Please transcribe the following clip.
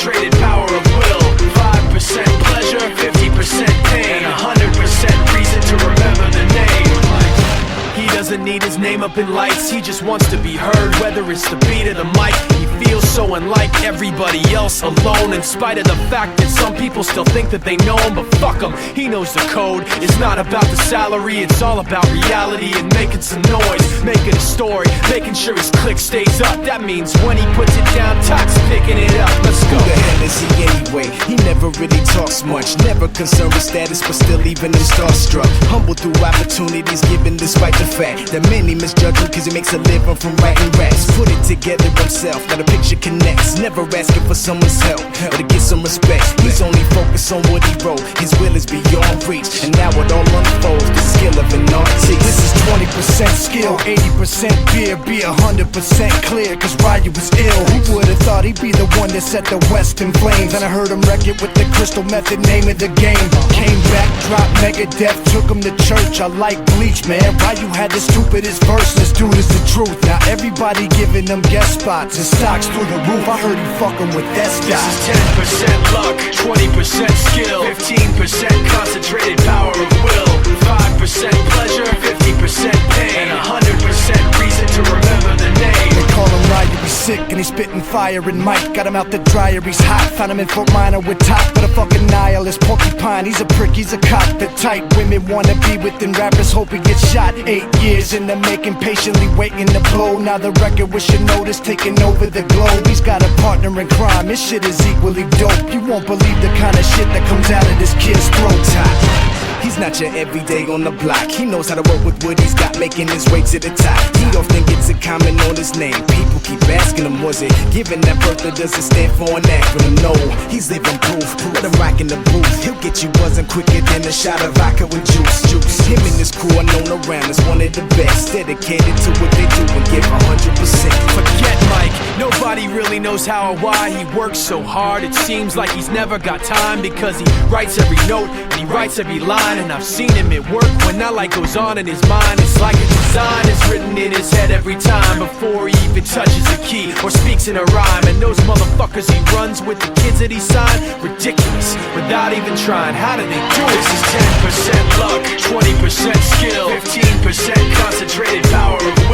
concentrated power of will. 5% pleasure, 50% pain, 100% reason to remember the name. He doesn't need his name up in lights, he just wants to be heard, whether it's the beat of the mic. He feels so unlike everybody else, alone, in spite of the fact that some people still think that they know him. But fuck him, he knows the code. It's not about the salary, it's all about reality and making some noise, making a story, making sure his click stays up. That means when he puts it down, Tox picking it up. Let's go. Who the hell is he anyway? He never really talks much, never concerned with status, but still even him starstruck. Humble through opportunities given despite the fact that many misjudge him cause he makes a living from writing raps. Put it together himself, now the picture connects, never asking for someone's help or to get some respect. He's only focused on what he wrote, his will is beyond reach, and now it all unfolds, the skill of an artist. This is 20% skill, 80% beer, be 100% clear, cause Ryu was ill. Who would've thought he'd be the one that set the West in flames? And I heard him wreck it with the Crystal Method, name of the game. Came back, dropped Megadeth, took him to church. I like Bleach, man. Ryu had the stupidest verse, this dude is the truth. Now everybody giving them guest spots and stocks through the roof. I heard he fucking with that This stock. is 10% luck, 20% skill, 15% concentrated power of will, 5% pleasure, 50% pain, 100% reason to remember the name. They call him Ryu, he's sick and he's spitting fire. And Mike got him out the dryer, he's hot. Found him in Fort Minor with top, but a fucking nihilist porcupine. He's a prick, he's a cop. The type women wanna be within, rappers hope he gets shot. 8 years in the making, patiently waiting to blow. Now the record with your notice taking over the globe. He's got a partner in crime, his shit is equally dope. You won't believe the kind of shit that comes out of this kid's throat. He's not your everyday on the block. He knows how to work with what he's got, making his way to the top. He often gets a comment on his name. People keep asking him, was it given that birth that doesn't stand for an acronym? No, he's living proof. Let him rock in the booth. He'll get you buzzing quicker than a shot of vodka with juice. Him and his crew are known around as one of the best, dedicated to what they do and give 100%. Forget Mike, nobody really knows how or why he works so hard. It seems like he's never got time, because he writes every note and he writes every line. And I've seen him at work when that light goes on in his mind. It's like a design is written in his head every time, before he even touches a key or speaks in a rhyme. And those motherfuckers he runs with, the kids that he signed, ridiculous, without even trying. How do they do it? This is 10% luck, 20% skill, 15% concentrated power of will.